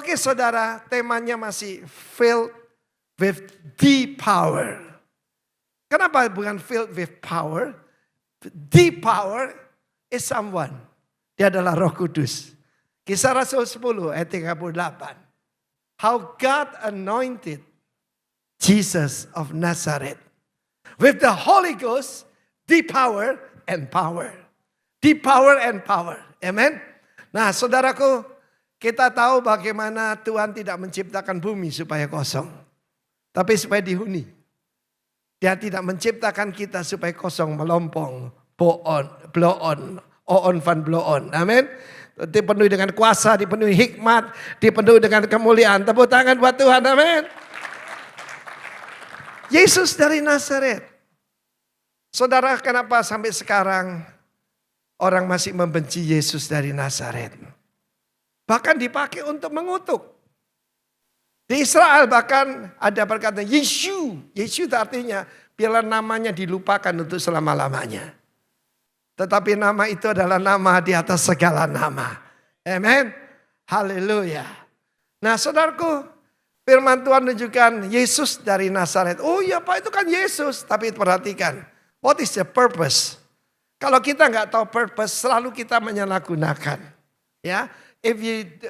Oke saudara, temanya masih filled with the power. Kenapa bukan filled with power? The power is someone. Dia adalah Roh Kudus. Kisah Rasul 10 ayat 38. How God anointed Jesus of Nazareth with the Holy Ghost, the power and power. The power and power. Amen. Nah saudaraku, kita tahu bagaimana Tuhan tidak menciptakan bumi supaya kosong. Tapi supaya dihuni. Dia tidak menciptakan kita supaya kosong, melompong, blow on van blow on. Amin. Dipenuhi dengan kuasa, dipenuhi hikmat, dipenuhi dengan kemuliaan. Tepuk tangan buat Tuhan, amin. Yesus dari Nazaret. Saudara, kenapa sampai sekarang orang masih membenci Yesus dari Nazaret? Bahkan dipakai untuk mengutuk. Di Israel bahkan ada perkataan Yesu. Yesu itu artinya biarlah namanya dilupakan untuk selama-lamanya. Tetapi nama itu adalah nama di atas segala nama. Amen. Haleluya. Nah saudaraku, firman Tuhan menunjukkan Yesus dari Nazaret. Oh iya Pak, itu kan Yesus. Tapi perhatikan, what is the purpose? Kalau kita nggak tahu purpose, selalu kita menyalahgunakan. Ya, if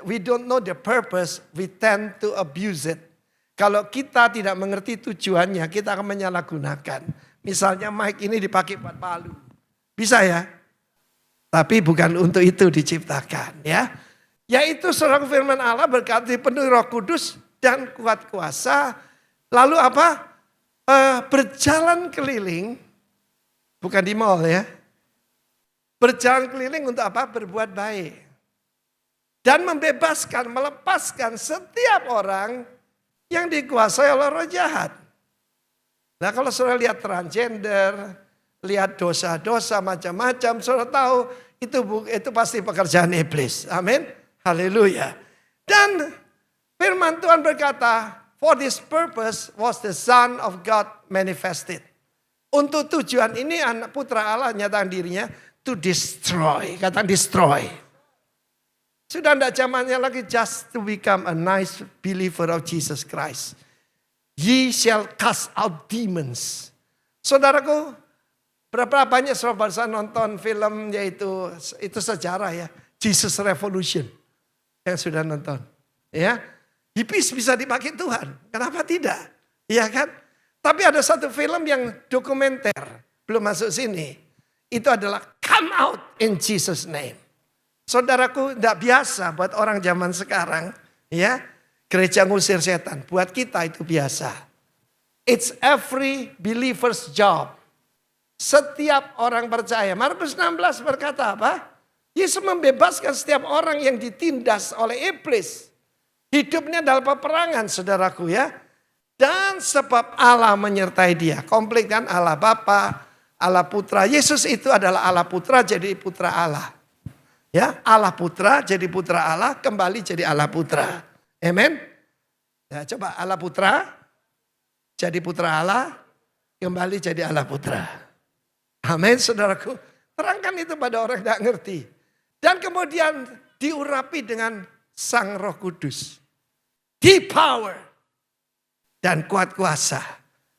we don't know the purpose, we tend to abuse it. Kalau kita tidak mengerti tujuannya, kita akan menyalahgunakan. Misalnya mic ini dipakai buat palu. Bisa ya? Tapi bukan untuk itu diciptakan ya. Yaitu seorang firman Allah berkata dipenuhi Roh Kudus dan kuat kuasa. Lalu apa? Berjalan keliling. Bukan di mall ya. Berjalan keliling untuk apa? Berbuat baik. Dan membebaskan, melepaskan setiap orang yang dikuasai oleh roh jahat. Nah kalau saudara lihat transgender, lihat dosa-dosa macam-macam, saudara tahu itu pasti pekerjaan iblis. Amin. Haleluya. Dan firman Tuhan berkata, for this purpose was the Son of God manifested. Untuk tujuan ini anak putra Allah nyatakan dirinya to destroy. Kata destroy. Sudah tidak zamannya lagi just to become a nice believer of Jesus Christ. Ye shall cast out demons. Saudaraku, berapa banyak saudara nonton film yaitu itu sejarah ya, Jesus Revolution yang sudah nonton, ya hippies bisa dipakai Tuhan, kenapa tidak, ya kan? Tapi ada satu film yang dokumenter belum masuk sini, itu adalah Come Out in Jesus Name. Saudaraku, tidak biasa buat orang zaman sekarang, ya gereja ngusir setan, buat kita itu biasa. It's every believer's job. Setiap orang percaya. Markus 16 berkata apa? Yesus membebaskan setiap orang yang ditindas oleh iblis. Hidupnya dalam peperangan saudaraku ya. Dan sebab Allah menyertai dia. Komplit kan Allah Bapa, Allah Putra. Yesus itu adalah Allah Putra jadi Putra Allah. Ya, Allah Putra jadi Putra Allah, kembali jadi Allah Putra. Amen. Ya, coba Allah Putra jadi Putra Allah, kembali jadi Allah Putra. Amin saudaraku. Terangkan itu pada orang yang tidak ngerti. Dan kemudian diurapi dengan Sang Roh Kudus. The power. Dan kuat kuasa.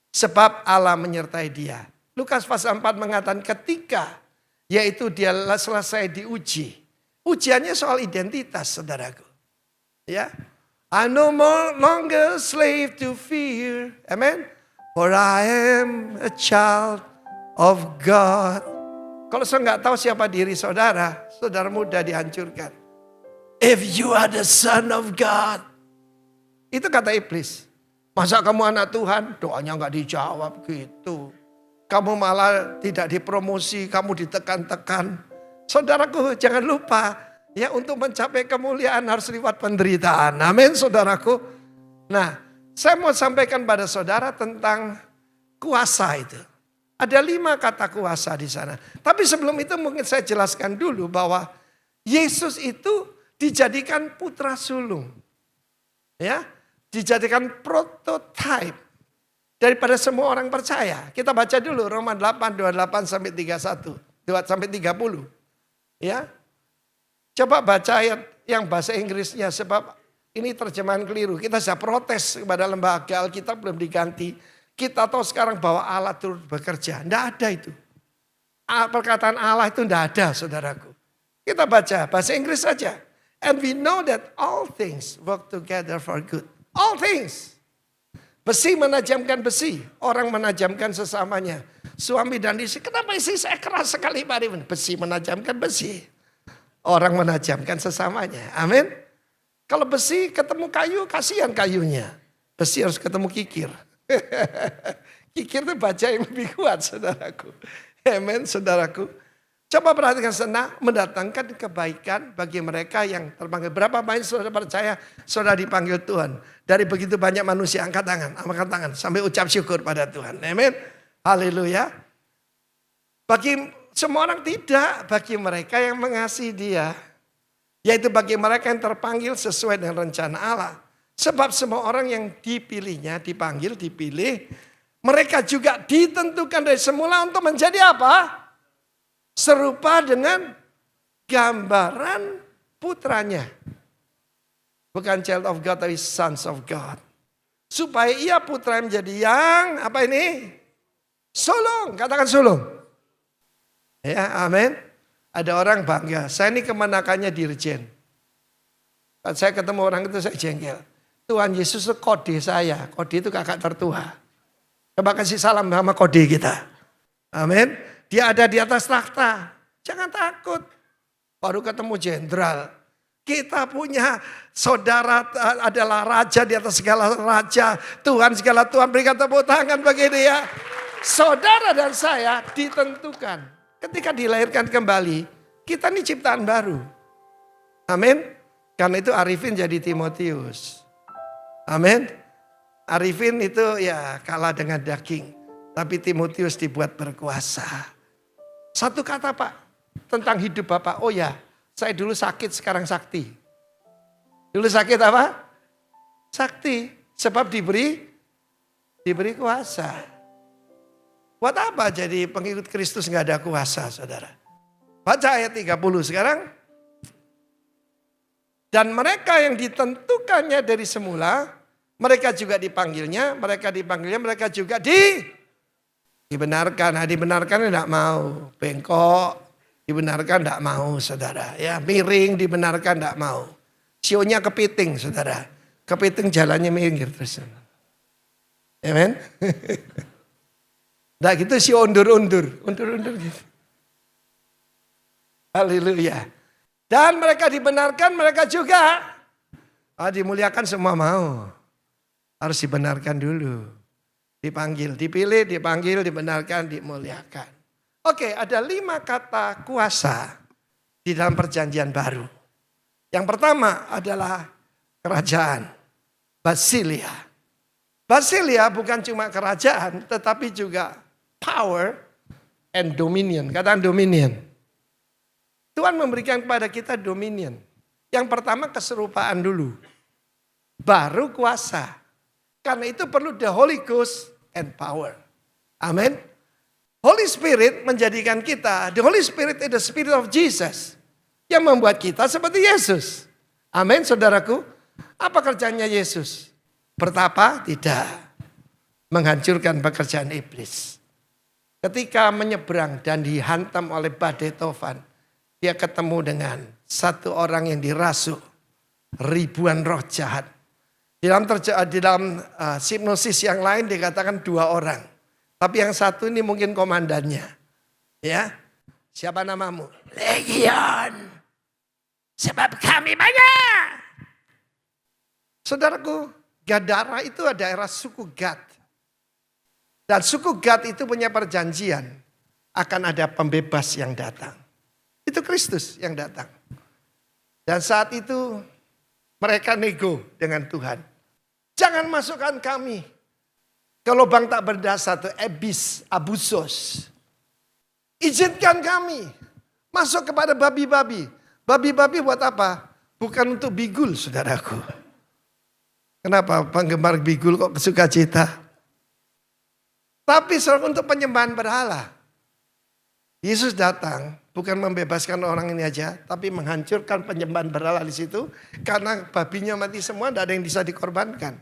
Sebab Allah menyertai dia. Lukas pasal 4 mengatakan ketika. Yaitu dia selesai diuji. Ujiannya soal identitas saudaraku. Ya. I no more longer slave to fear. Amen. For I am a child of God. Kalau saudara nggak tahu siapa diri saudara, saudara mudah dihancurkan. If you are the son of God. Itu kata iblis. Masa kamu anak Tuhan, doanya nggak dijawab gitu. Kamu malah tidak dipromosi, kamu ditekan-tekan. Saudaraku jangan lupa, ya untuk mencapai kemuliaan harus lewat penderitaan. Amin saudaraku. Nah, saya mau sampaikan pada saudara tentang kuasa itu. Ada 5 kata kuasa di sana. Tapi sebelum itu mungkin saya jelaskan dulu bahwa Yesus itu dijadikan putra sulung. Ya, dijadikan prototipe daripada semua orang percaya. Kita baca dulu Roma 8, 28 sampai 31, 2 sampai 30. Ya. Coba baca ayat yang bahasa Inggrisnya sebab Ini terjemahan keliru. Kita sudah protes kepada lembaga Alkitab belum diganti. Kita tahu sekarang bahwa Allah turut bekerja. Tidak ada itu. Perkataan Allah itu tidak ada, saudaraku. Kita baca bahasa Inggris saja. And we know that all things work together for good. All things. Besi menajamkan besi. Orang menajamkan sesamanya. Suami dan istri. Kenapa istri saya keras sekali Pak Arifin? Besi menajamkan besi. Orang menajamkan sesamanya. Amin. Kalau besi ketemu kayu, kasihan kayunya. Besi harus ketemu kikir. Kikir itu baja yang lebih kuat, saudaraku. Amin, saudaraku. Coba perhatikan sana, mendatangkan kebaikan bagi mereka yang terpanggil. Berapa banyak saudara percaya saudara dipanggil Tuhan. Dari begitu banyak manusia, angkat tangan. Sampai ucap syukur pada Tuhan. Amin. Haleluya. Bagi semua orang tidak, bagi mereka yang mengasihi Dia. Yaitu bagi mereka yang terpanggil sesuai dengan rencana Allah. Sebab semua orang yang dipilihnya, dipanggil, dipilih. Mereka juga ditentukan dari semula untuk menjadi apa? Serupa dengan gambaran putranya. Bukan child of God, tapi sons of God. Supaya ia putra menjadi yang, apa ini? Sulung, katakan sulung. Ya, amin. Ada orang bangga, saya ini kemenakannya dirjen. Saat saya ketemu orang itu saya jengkel. Tuhan Yesus itu kode saya, kode itu kakak tertua. Coba kasih salam sama kode kita. Amin. Dia ada di atas takhta, jangan takut. Baru ketemu jenderal. Kita punya saudara adalah raja di atas segala raja. Tuhan segala Tuhan, berikan tepuk tangan bagi dia. Saudara dan saya ditentukan. Ketika dilahirkan kembali, kita ini ciptaan baru. Amin. Karena itu Arifin jadi Timotius. Amin. Arifin itu ya kalah dengan daging. Tapi Timotius dibuat berkuasa. Satu kata Pak, tentang hidup Bapak. Oh ya, saya dulu sakit sekarang sakti. Dulu sakit apa? Sakti. Sebab diberi kuasa. Buat apa jadi pengikut Kristus gak ada kuasa, saudara? Baca ayat 30 sekarang. Dan mereka yang ditentukannya dari semula, mereka juga dipanggilnya, mereka juga dibenarkan. Nah, dibenarkan tidak mau, bengkok, dibenarkan tidak mau, saudara. Ya, miring dibenarkan tidak mau. Sionya kepiting, saudara. Kepiting jalannya minggir terus. Amen. Nah gitu si undur-undur gitu. Haleluya. Dan mereka dibenarkan, mereka juga dimuliakan, semua mau. Harus dibenarkan dulu. Dipanggil, dipilih, dipanggil, dibenarkan, dimuliakan. Oke, ada 5 kata kuasa di dalam perjanjian baru. Yang pertama adalah kerajaan, basilia. Basilia bukan cuma kerajaan, tetapi juga power and dominion. Katakan dominion. Tuhan memberikan kepada kita dominion. Yang pertama keserupaan dulu. Baru kuasa. Karena itu perlu the Holy Ghost and power. Amin. Holy Spirit menjadikan kita, the Holy Spirit is the Spirit of Jesus. Yang membuat kita seperti Yesus. Amin, saudaraku. Apa kerjanya Yesus? Bertapa? Tidak. Menghancurkan pekerjaan iblis. Ketika menyeberang dan dihantam oleh badai tofan, dia ketemu dengan satu orang yang dirasuk ribuan roh jahat. Di dalam hipnosis yang lain dikatakan 2 orang. Tapi yang satu ini mungkin komandannya. Ya, siapa namamu? Legion. Sebab kami banyak. Saudaraku, Gadara itu ada daerah suku Gad. Dan suku Gad itu punya perjanjian. Akan ada pembebas yang datang. Itu Kristus yang datang. Dan saat itu mereka nego dengan Tuhan. Jangan masukkan kami ke lubang tak berdasar, itu abusos. Izinkan kami masuk kepada babi-babi. Babi-babi buat apa? Bukan untuk bigul, saudaraku. Kenapa penggemar bigul kok suka cita? Tapi untuk penyembahan berhala. Yesus datang Bukan membebaskan orang ini aja, tapi menghancurkan penyembahan berhala di situ. Karena babinya mati semua, tidak ada yang bisa dikorbankan.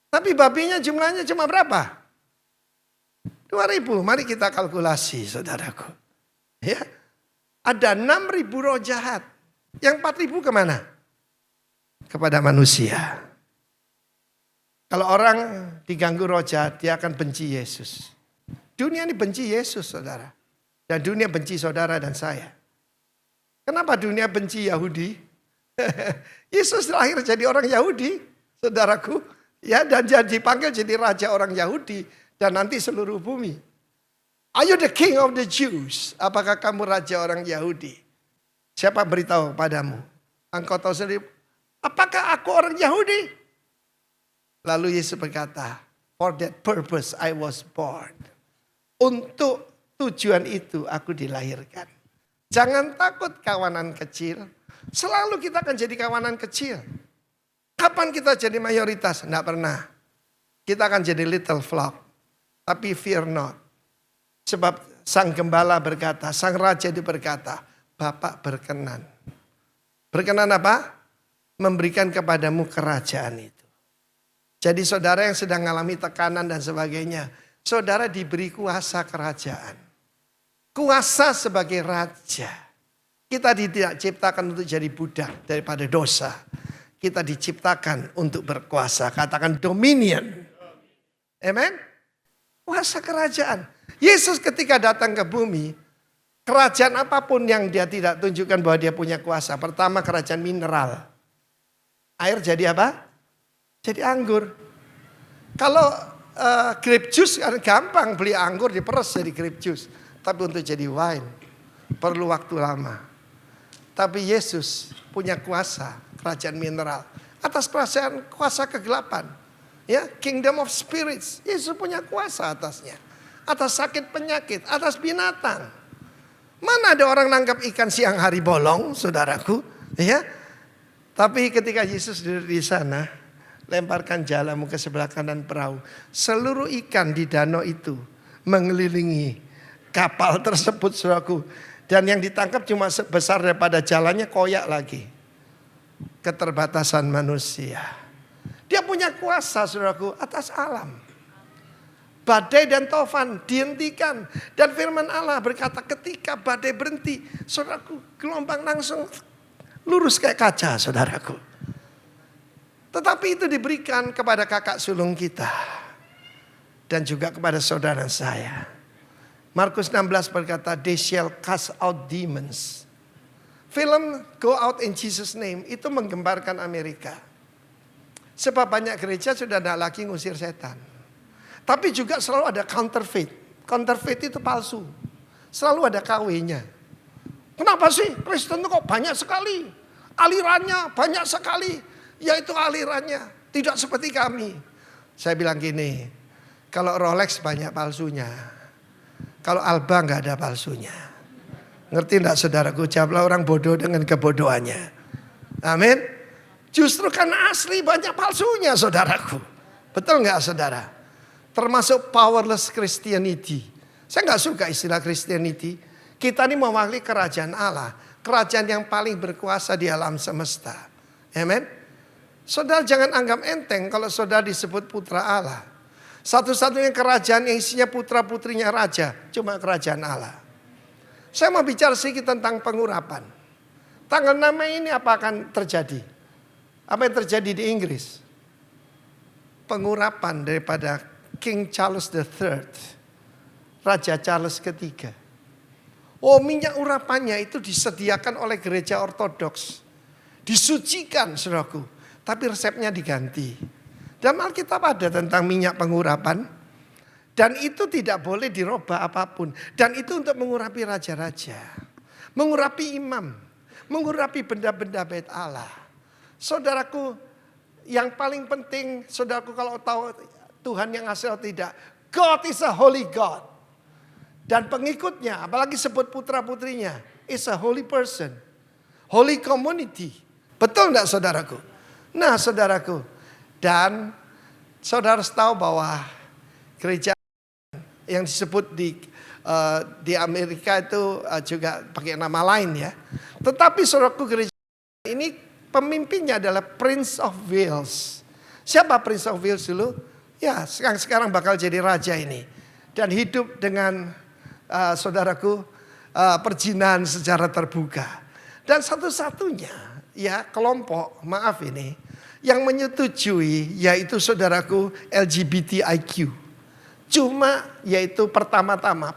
Tapi babinya jumlahnya cuma berapa? 2.000. Mari kita kalkulasi, saudaraku. Ya, ada 6.000 roh jahat. Yang 4.000 kemana? Kepada manusia. Kalau orang diganggu roh jahat, dia akan benci Yesus. Dunia ini benci Yesus, saudara. Dan dunia benci saudara dan saya. Kenapa dunia benci Yahudi? Yesus lahir jadi orang Yahudi, saudaraku. Ya, dan dipanggil jadi raja orang Yahudi. Dan nanti seluruh bumi. Are you the king of the Jews? Apakah kamu raja orang Yahudi? Siapa beritahu padamu? Engkau tahu sendiri. Apakah aku orang Yahudi? Lalu Yesus berkata, for that purpose I was born. Untuk tujuan itu aku dilahirkan. Jangan takut kawanan kecil. Selalu kita akan jadi kawanan kecil. Kapan kita jadi mayoritas? Tidak pernah. Kita akan jadi little flock. Tapi fear not. Sebab sang gembala berkata, sang raja itu berkata, Bapak berkenan. Berkenan apa? Memberikan kepadamu kerajaan itu. Jadi saudara yang sedang mengalami tekanan dan sebagainya. Saudara diberi kuasa kerajaan. Kuasa sebagai raja. Kita tidak diciptakan untuk jadi budak daripada dosa. Kita diciptakan untuk berkuasa. Katakan dominion. Amen. Kuasa kerajaan. Yesus ketika datang ke bumi. Kerajaan apapun yang dia tidak tunjukkan bahwa dia punya kuasa. Pertama kerajaan mineral. Air jadi apa? Jadi anggur. Kalau grape juice kan gampang. Beli anggur diperes jadi grape juice. Tapi untuk jadi wine perlu waktu lama. Tapi Yesus punya kuasa kerajaan mineral atas perasaan kuasa kegelapan. Ya, kingdom of spirits. Yesus punya kuasa atasnya. Atas sakit penyakit, atas binatang. Mana ada orang nangkap ikan siang hari bolong, saudaraku? Ya. Tapi ketika Yesus duduk di sana, lemparkan jalamu ke sebelah kanan perahu. Seluruh ikan di danau itu mengelilingi kapal tersebut, saudaraku. Dan yang ditangkap cuma sebesar daripada jalannya, koyak lagi. Keterbatasan manusia. Dia punya kuasa, saudaraku, atas alam. Badai dan tofan dihentikan. Dan firman Allah berkata ketika badai berhenti, saudaraku, gelombang langsung lurus kayak kaca, saudaraku. Tetapi itu diberikan kepada kakak sulung kita. Dan juga kepada saudara saya. Markus 16 berkata, they shall cast out demons. Film Go Out in Jesus Name itu menggambarkan Amerika. Sebab banyak gereja sudah tidak lagi ngusir setan. Tapi juga selalu ada counterfeit. Counterfeit itu palsu. Selalu ada KW-nya. Kenapa sih Kristen itu kok banyak sekali? Alirannya banyak sekali. Yaitu alirannya. Tidak seperti kami. Saya bilang gini. Kalau Rolex banyak palsunya. Kalau Alba nggak ada palsunya. Ngerti enggak saudaraku? Jawablah orang bodoh dengan kebodohannya. Amin. Justru karena asli banyak palsunya, saudaraku. Betul nggak, saudara? Termasuk powerless Christianity. Saya nggak suka istilah Christianity. Kita ini mewakili kerajaan Allah. Kerajaan yang paling berkuasa di alam semesta. Amin. Saudara jangan anggap enteng kalau saudara disebut putra Allah. Satu-satunya kerajaan yang isinya putra-putrinya raja. Cuma kerajaan Allah. Saya mau bicara sedikit tentang pengurapan. Tanggal 6 Mei ini apa akan terjadi? Apa yang terjadi di Inggris? Pengurapan daripada King Charles III. Raja Charles III. Oh, minyak urapannya itu disediakan oleh gereja ortodoks. Disucikan, saudaraku. Tapi resepnya diganti. Dalam Alkitab ada tentang minyak pengurapan. Dan itu tidak boleh dirubah apapun. Dan itu untuk mengurapi raja-raja. Mengurapi imam. Mengurapi benda-benda bait Allah. Saudaraku, yang paling penting, saudaraku kalau tahu Tuhan yang asli atau tidak. God is a holy God. Dan pengikutnya, apalagi sebut putra-putrinya, is a holy person. Holy community. Betul enggak saudaraku? Nah saudaraku, dan saudara tahu bahwa gereja Yang disebut di Amerika itu juga pakai nama lain ya. Tetapi saudaraku, gereja ini pemimpinnya adalah Prince of Wales. Siapa Prince of Wales dulu? Ya, sekarang bakal jadi raja ini. Dan hidup dengan saudaraku perjinahan secara terbuka. Dan satu-satunya ya kelompok, maaf ini, yang menyetujui yaitu saudaraku LGBTIQ. Cuma yaitu pertama-tama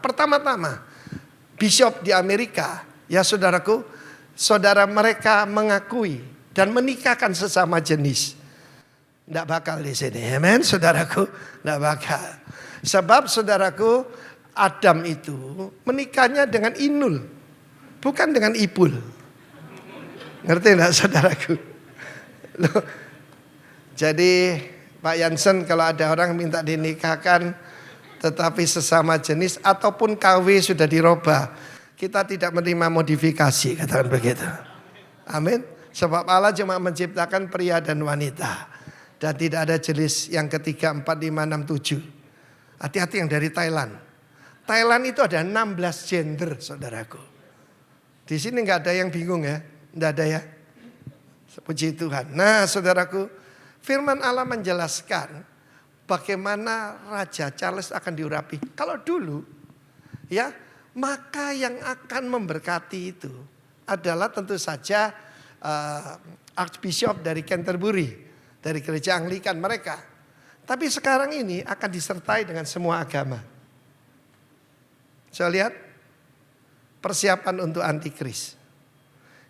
bishop di Amerika, ya saudaraku, saudara mereka mengakui dan menikahkan sesama jenis. Tidak bakal di sini, amen saudaraku, tidak bakal. Sebab saudaraku, Adam itu menikahnya dengan Inul, bukan dengan Ipul. Ngerti enggak saudaraku? Loh, jadi Pak Jansen kalau ada orang minta dinikahkan tetapi sesama jenis ataupun KW sudah dirubah, kita tidak menerima modifikasi, katakan begitu. Amin. Sebab Allah cuma menciptakan pria dan wanita. Dan tidak ada jenis yang ketiga, 4, 5, 6, 7. Hati-hati yang dari Thailand. Thailand itu ada 16 gender saudaraku. Di sini nggak ada yang bingung ya. Tidak ada ya. Puji Tuhan. Nah saudaraku, firman Allah menjelaskan bagaimana Raja Charles akan diurapi. Kalau dulu ya, maka yang akan memberkati itu adalah tentu saja Archbishop dari Canterbury, dari gereja Anglikan mereka. Tapi sekarang ini akan disertai dengan semua agama. Saya lihat persiapan untuk antikris.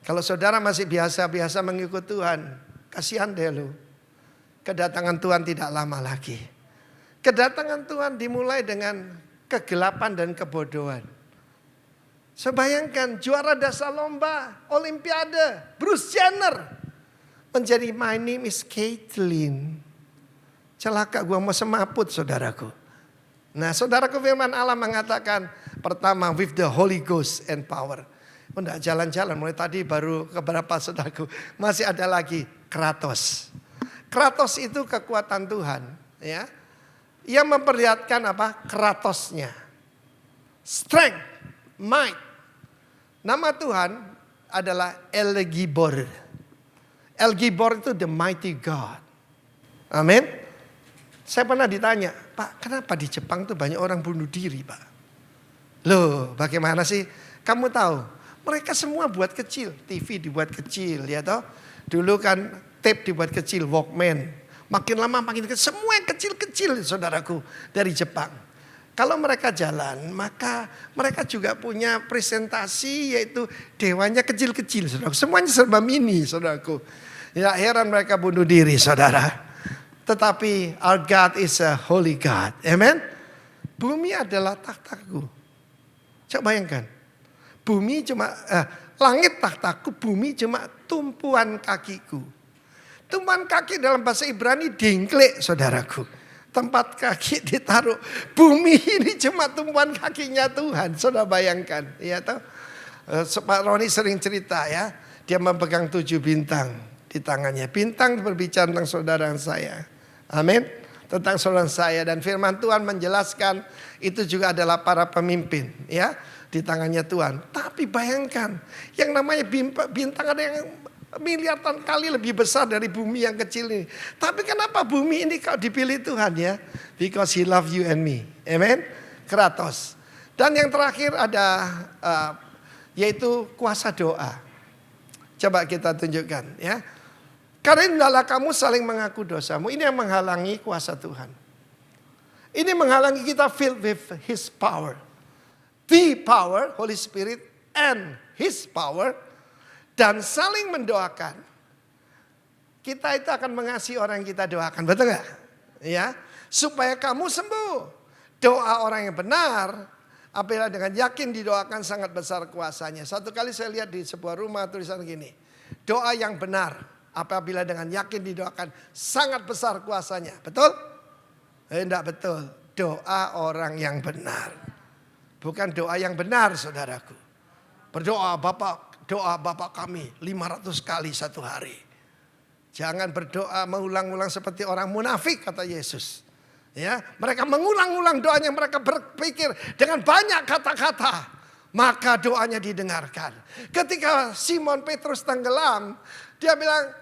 Kalau saudara masih biasa-biasa mengikut Tuhan, kasihan deh lu. Kedatangan Tuhan tidak lama lagi. Kedatangan Tuhan dimulai dengan kegelapan dan kebodohan. Sebayangkan juara dasar lomba Olimpiade Bruce Jenner menjadi my name is Caitlyn. Celaka gua mau semaput saudaraku. Nah saudaraku, firman Allah mengatakan pertama with the Holy Ghost and power. Enggak jalan-jalan, mulai tadi baru keberapa saudaraku. Masih ada lagi Kratos. Kratos itu kekuatan Tuhan, ya. Ia memperlihatkan apa? Kratosnya. Strength, might. Nama Tuhan adalah El Gibor. El Gibor itu the mighty God. Amin. Saya pernah ditanya, Pak, kenapa di Jepang tuh banyak orang bunuh diri, Pak? Loh, bagaimana sih? Kamu tahu? Mereka semua buat kecil, TV dibuat kecil, ya toh. Dulu kan tape dibuat kecil, Walkman. Makin lama makin kecil, semua yang kecil-kecil saudaraku dari Jepang. Kalau mereka jalan, maka mereka juga punya presentasi yaitu dewanya kecil-kecil, saudaraku. Semuanya serba mini, saudaraku. Ya heran mereka bunuh diri, saudara. Tetapi our God is a holy God, amen. Bumi adalah tahtaku. Coba bayangkan. Bumi cuma, langit tahtaku, bumi cuma tumpuan kakiku. Tumpuan kaki dalam bahasa Ibrani dingklik saudaraku. Tempat kaki ditaruh. Bumi ini cuma tumpuan kakinya Tuhan. Saudara bayangkan. Ya toh? Pak Roni sering cerita ya. Dia memegang 7 bintang di tangannya. Bintang berbicara tentang saudara saya. Amin. Tentang saudara saya. Dan firman Tuhan menjelaskan itu juga adalah para pemimpin. Ya. Di tangannya Tuhan. Tapi bayangkan, yang namanya bintang ada yang miliaran kali lebih besar dari bumi yang kecil ini. Tapi kenapa bumi ini kalau dipilih Tuhan ya? Because He love you and me. Amen. Kratos. Dan yang terakhir ada yaitu kuasa doa. Coba kita tunjukkan ya. Karena hendaklah kamu saling mengaku dosamu. Ini yang menghalangi kuasa Tuhan. Ini menghalangi kita filled with His power. The power, Holy Spirit and His power. Dan saling mendoakan. Kita itu akan mengasihi orang yang kita doakan. Betul gak? Ya, supaya kamu sembuh. Doa orang yang benar. Apabila dengan yakin didoakan sangat besar kuasanya. Satu kali saya lihat di sebuah rumah tulisan gini. Doa yang benar. Apabila dengan yakin didoakan sangat besar kuasanya. Betul? Tidak betul. Doa orang yang benar. Bukan doa yang benar saudaraku. Berdoa Bapak kami 500 kali satu hari. Jangan berdoa mengulang-ulang seperti orang munafik kata Yesus. Ya, mereka mengulang-ulang doanya, mereka berpikir dengan banyak kata-kata, maka doanya didengarkan. Ketika Simon Petrus tenggelam, dia bilang,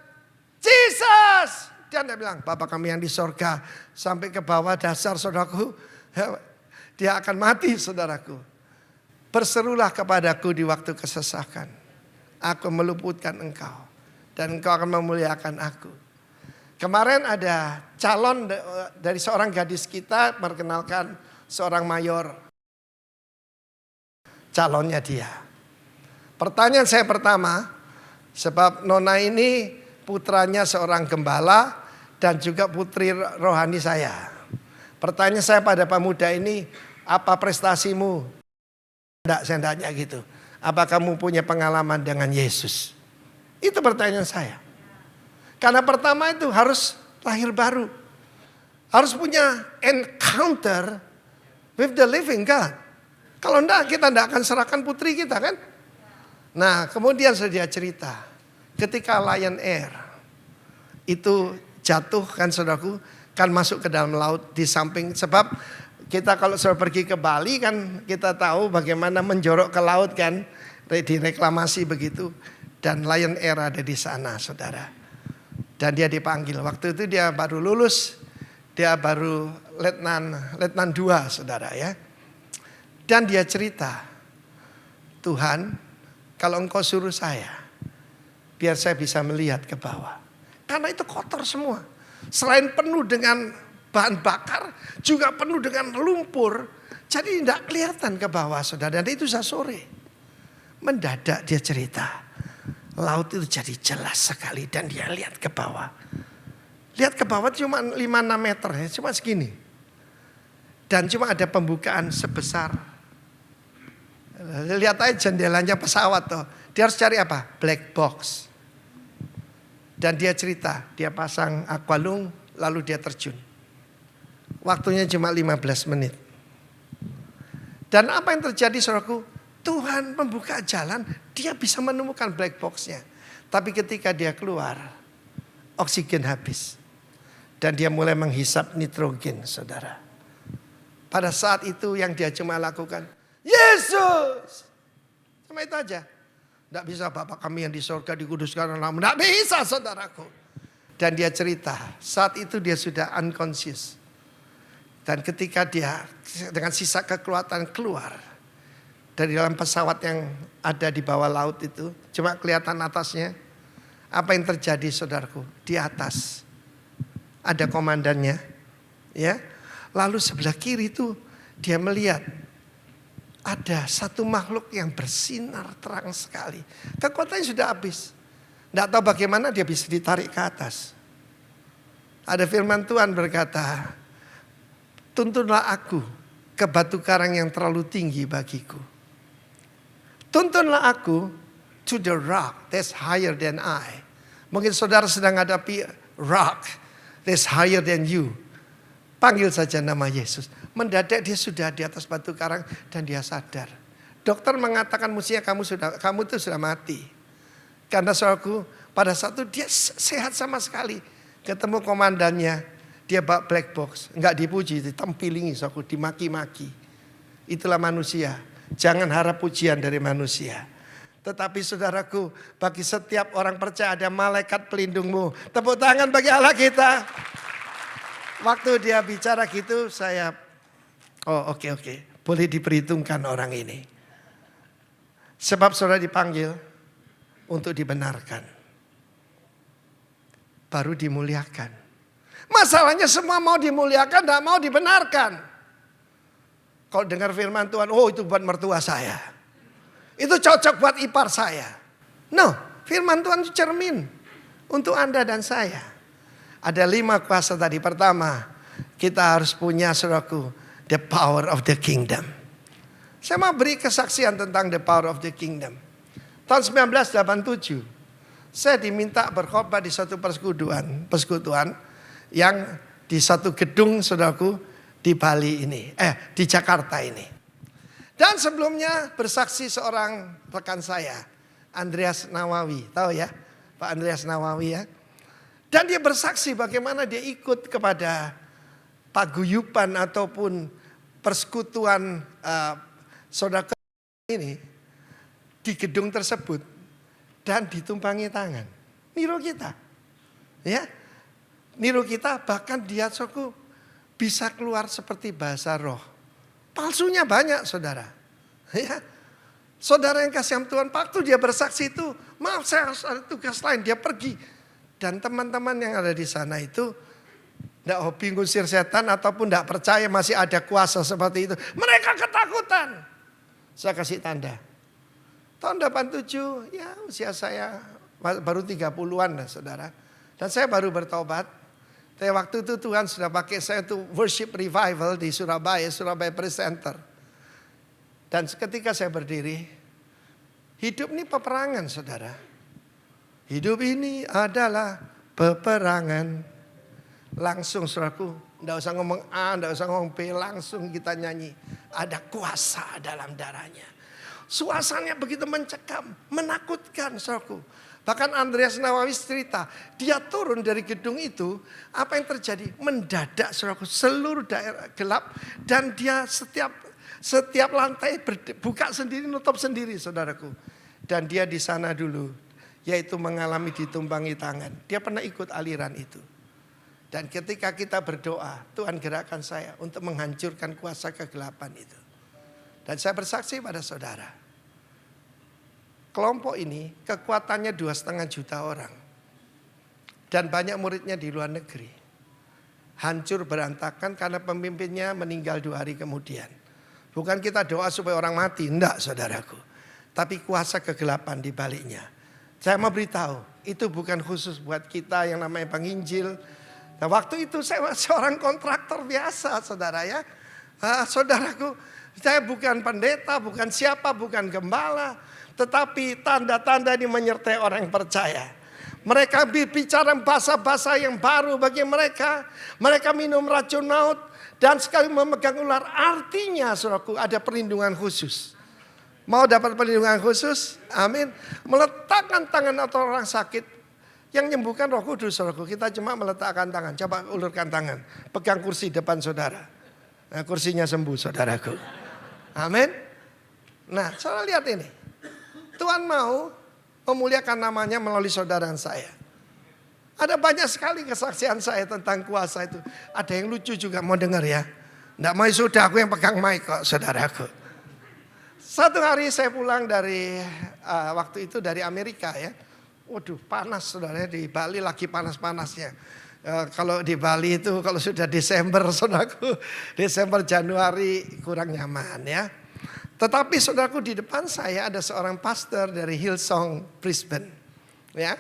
Jesus! Dia tidak bilang, Bapa kami yang di sorga, sampai ke bawah dasar saudaraku, dia akan mati saudaraku. Berserulah kepadaku di waktu kesesakan, aku meluputkan engkau, dan engkau akan memuliakan aku. Kemarin ada calon dari seorang gadis kita memperkenalkan seorang mayor. Calonnya dia. Pertanyaan saya pertama, sebab Nona ini putranya seorang gembala dan juga putri rohani saya. Pertanyaan saya pada pemuda ini, apa prestasimu? Tidak, saya tanya gitu. Apa kamu punya pengalaman dengan Yesus? Itu pertanyaan saya. Karena pertama itu harus lahir baru. Harus punya encounter with the living God. Kalau enggak, kita enggak akan serahkan putri kita kan. Nah, kemudian dia cerita. Ketika Lion Air itu jatuh kan saudaraku, kan masuk ke dalam laut di samping. Sebab kita kalau sudah pergi ke Bali kan kita tahu bagaimana menjorok ke laut kan. Direklamasi begitu. Dan Lion Air ada di sana saudara. Dan dia dipanggil. Waktu itu dia baru lulus. Dia baru letnan 2 saudara ya. Dan dia cerita. Tuhan, kalau engkau suruh saya, biar saya bisa melihat ke bawah. Karena itu kotor semua. Selain penuh dengan bahan bakar, juga penuh dengan lumpur. Jadi tidak kelihatan ke bawah saudara. Dan itu sore. Mendadak dia cerita. Laut itu jadi jelas sekali dan dia lihat ke bawah. Lihat ke bawah cuma 5-6 meter ya, cuma segini. Dan cuma ada pembukaan sebesar. Lihat aja jendelanya pesawat tuh. Dia harus cari apa? Black box. Dan dia cerita, dia pasang aqualung lalu dia terjun. Waktunya cuma 15 menit. Dan apa yang terjadi saudaraku? Tuhan membuka jalan, dia bisa menemukan black box-nya. Tapi ketika dia keluar, oksigen habis. Dan dia mulai menghisap nitrogen, saudara. Pada saat itu yang dia cuma lakukan, Yesus! Cuma itu aja. Tidak bisa Bapak kami yang di surga dikuduskan nama. Tidak bisa saudaraku. Dan dia cerita, saat itu dia sudah unconscious. Dan ketika dia dengan sisa kekuatan keluar. Dari dalam pesawat yang ada di bawah laut itu. Cuma kelihatan atasnya. Apa yang terjadi saudaraku? Di atas. Ada komandannya. Ya. Lalu sebelah kiri itu dia melihat. Ada satu makhluk yang bersinar terang sekali. Kekuatannya sudah habis. Tidak tahu bagaimana dia bisa ditarik ke atas. Ada firman Tuhan berkata. Tuntunlah aku ke batu karang yang terlalu tinggi bagiku. Tuntunlah aku to the rock that's higher than I. Mungkin saudara sedang hadapi rock that's higher than you. Panggil saja nama Yesus. Mendadak dia sudah di atas batu karang dan dia sadar. Dokter mengatakan mestinya kamu itu sudah mati. Karena saudaraku pada saat itu dia sehat sama sekali. Ketemu komandannya, dia bawa black box. Enggak dipuji, ditempilingi saudaraku, dimaki-maki. Itulah manusia. Jangan harap pujian dari manusia. Tetapi saudaraku, bagi setiap orang percaya ada malaikat pelindungmu. Tepuk tangan bagi Allah kita. Waktu dia bicara gitu saya, oke. Boleh diperhitungkan orang ini. Sebab saudara dipanggil untuk dibenarkan. Baru dimuliakan. Masalahnya semua mau dimuliakan, tidak mau dibenarkan. Kalau dengar firman Tuhan, itu buat mertua saya. Itu cocok buat ipar saya. No, firman Tuhan itu cermin untuk Anda dan saya. Ada 5 kuasa tadi. Pertama, kita harus punya saudaraku, the power of the kingdom. Saya mau beri kesaksian tentang the power of the kingdom. Tahun 1987, saya diminta berkhotbah di satu persekutuan yang di satu gedung saudaraku, di Bali ini, di Jakarta ini. Dan sebelumnya bersaksi seorang rekan saya, Andreas Nawawi. Tahu ya, Pak Andreas Nawawi ya. Dan dia bersaksi bagaimana dia ikut kepada paguyuban ataupun persekutuan saudara ini di gedung tersebut dan ditumpangi tangan. Niru kita. Ya. Niru kita, bahkan dia bisa keluar seperti bahasa roh. Palsunya banyak, saudara. Ya. Saudara yang kasih Tuhan, waktu dia bersaksi itu, maaf saya harus ada tugas lain, dia pergi. Dan teman-teman yang ada di sana itu tidak hobi ngusir setan ataupun tidak percaya masih ada kuasa seperti itu. Mereka ketakutan. Saya kasih tanda. Tahun 87, ya usia saya baru 30-an lah, saudara. Dan saya baru bertobat. Tapi waktu itu Tuhan sudah pakai saya untuk worship revival di Surabaya Presenter. Dan ketika saya berdiri, hidup ini peperangan, saudara. Hidup ini adalah peperangan. Langsung saudaraku, tidak usah ngomong A, tidak usah ngomong B, langsung kita nyanyi. Ada kuasa dalam darahnya. Suasananya begitu mencekam, menakutkan saudaraku. Bahkan Andreas Nawawi cerita, dia turun dari gedung itu, apa yang terjadi? Mendadak saudaraku, seluruh daerah gelap dan dia setiap lantai buka sendiri, nutup sendiri saudaraku. Dan dia di sana dulu, yaitu mengalami ditumpangi tangan. Dia pernah ikut aliran itu. Dan ketika kita berdoa, Tuhan gerakkan saya untuk menghancurkan kuasa kegelapan itu. Dan saya bersaksi pada saudara, kelompok ini kekuatannya 2,5 juta orang. Dan banyak muridnya di luar negeri. Hancur berantakan karena pemimpinnya meninggal 2 hari kemudian. Bukan kita doa supaya orang mati, enggak saudaraku. Tapi kuasa kegelapan di baliknya. Saya mau beritahu, itu bukan khusus buat kita yang namanya penginjil. Nah waktu itu saya seorang kontraktor biasa saudara ya. Saudaraku, saya bukan pendeta, bukan siapa, bukan gembala. Tetapi tanda-tanda ini menyertai orang yang percaya. Mereka bicara bahasa-bahasa yang baru bagi mereka. Mereka minum racun maut. Dan sekali memegang ular, artinya saudaraku ada perlindungan khusus. Mau dapat perlindungan khusus? Amin. Meletakkan tangan atau orang sakit. Yang menyembuhkan Roh Kudus saudaraku. Kita cuma meletakkan tangan. Coba ulurkan tangan. Pegang kursi depan saudara. Nah, kursinya sembuh saudaraku. Amin. Nah saudara lihat ini. Tuhan mau memuliakan namanya melalui saudara saya. Ada banyak sekali kesaksian saya tentang kuasa itu. Ada yang lucu juga mau dengar ya. Nggak mau sudah aku yang pegang mic kok saudaraku. Satu hari saya pulang dari waktu itu dari Amerika ya. Waduh panas saudara, di Bali lagi panas-panasnya. Kalau di Bali itu kalau sudah Desember saudaraku. Desember Januari kurang nyaman ya. Tetapi saudaraku di depan saya ada seorang pastor dari Hillsong Brisbane. Ya.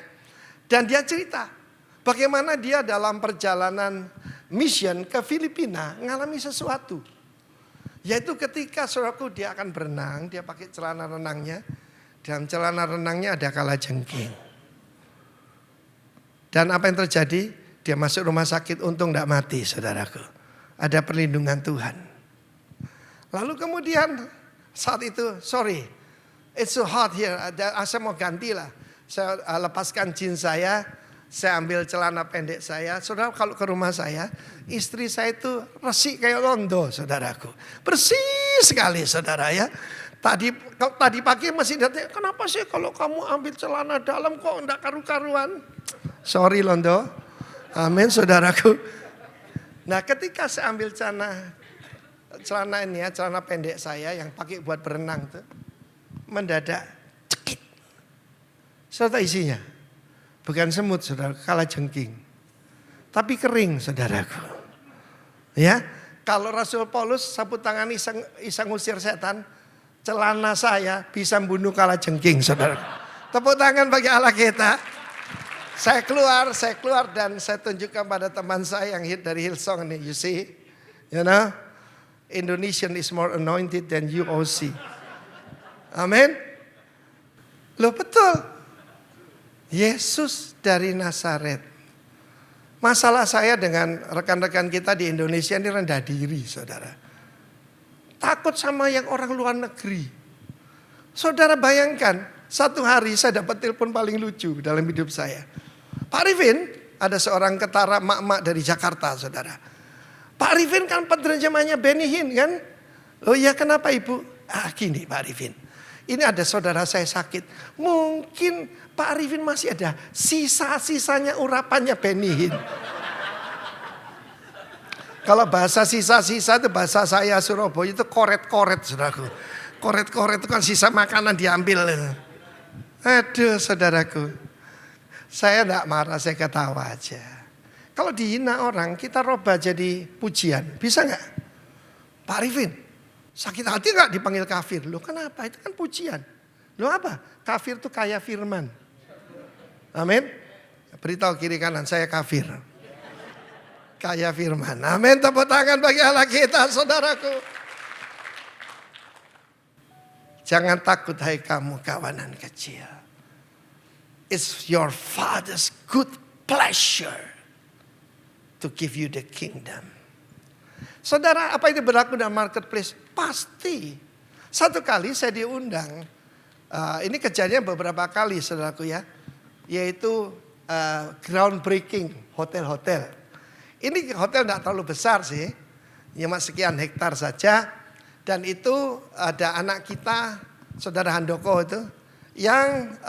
Dan dia cerita bagaimana dia dalam perjalanan mission ke Filipina mengalami sesuatu. Yaitu ketika saudaraku dia akan berenang, dia pakai celana renangnya. Dalam celana renangnya ada kalajengking. Dan apa yang terjadi? Dia masuk rumah sakit, untung tidak mati saudaraku. Ada perlindungan Tuhan. Lalu kemudian saat itu, sorry, it's so hot here. Saya mau ganti lah. Saya lepaskan jeans saya ambil celana pendek saya. Saudara kalau ke rumah saya, istri saya itu resik kayak londo saudaraku. Bersih sekali saudara ya. Tadi pagi masih datang, kenapa sih kalau kamu ambil celana dalam kok enggak karu-karuan? Sorry londo. Amin saudaraku. Nah ketika saya ambil celana ini ya, celana pendek saya yang pakai buat berenang tuh. Mendadak cekit. Saudara isinya. Bukan semut saudara, kalajengking. Tapi kering saudaraku. Ya, kalau Rasul Paulus sapu tangan iseng ngusir setan. Celana saya bisa membunuh kalajengking saudara. Tepuk tangan bagi Allah kita. Saya keluar dan saya tunjukkan pada teman saya yang dari Hillsong nih. You see, you know, Indonesian is more anointed than UOC. Amin. Loh betul. Yesus dari Nazaret. Masalah saya dengan rekan-rekan kita di Indonesia ini rendah diri saudara. Takut sama yang orang luar negeri. Saudara bayangkan, satu hari saya dapat telepon paling lucu dalam hidup saya. Pak Arifin, ada seorang ketara mak-mak dari Jakarta saudara. Pak Arifin kan penerjemahnya Benny Hinn kan? Oh iya, kenapa Ibu? Gini Pak Arifin. Ini ada saudara saya sakit. Mungkin Pak Arifin masih ada sisa-sisanya urapannya Benny Hinn. Kalau bahasa sisa-sisa itu bahasa saya Surabaya itu koret-koret, saudaraku. Koret-koret itu kan sisa makanan diambil. Aduh saudaraku. Saya enggak marah, saya ketawa aja. Kalau dihina orang, kita robah jadi pujian. Bisa enggak? Pak Arifin, sakit hati enggak dipanggil kafir? Loh kenapa? Itu kan pujian. Loh apa? Kafir itu kaya firman. Amin. Beritahu kiri kanan, saya kafir. Kaya firman. Amin. Tepuk tangan bagi Allah kita, saudaraku. Jangan takut hai kamu kawanan kecil. It's your father's good pleasure to give you the kingdom. Saudara, apa itu berlaku dalam marketplace? Pasti. Satu kali saya diundang. Ini kejadian beberapa kali saudaraku ya. Yaitu groundbreaking hotel-hotel. Ini hotel tidak terlalu besar sih. Cuma sekian hektar saja. Dan itu ada anak kita, saudara Handoko itu. Yang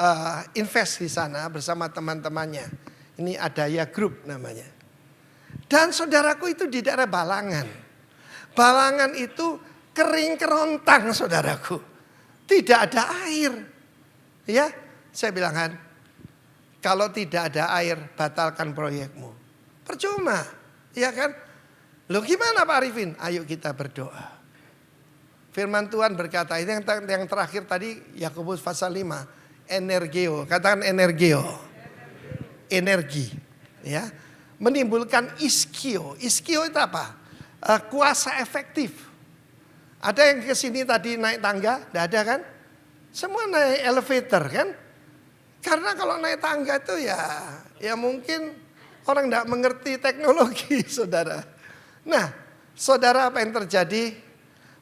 invest di sana bersama teman-temannya. Ini Adaya Group namanya. Dan saudaraku itu di daerah Balangan. Balangan itu kering kerontang saudaraku. Tidak ada air. Ya, saya bilang kan, kalau tidak ada air batalkan proyekmu. Percuma, ya kan? Loh gimana Pak Arifin? Ayo kita berdoa. Firman Tuhan berkata, ini yang terakhir tadi Yakobus pasal 5. Energio, katakan energio. Energi. Ya. Menimbulkan iskio. Iskio itu apa? Kuasa efektif. Ada yang kesini tadi naik tangga? Tidak ada kan? Semua naik elevator kan? Karena kalau naik tangga itu ya mungkin orang tidak mengerti teknologi saudara. Nah saudara apa yang terjadi?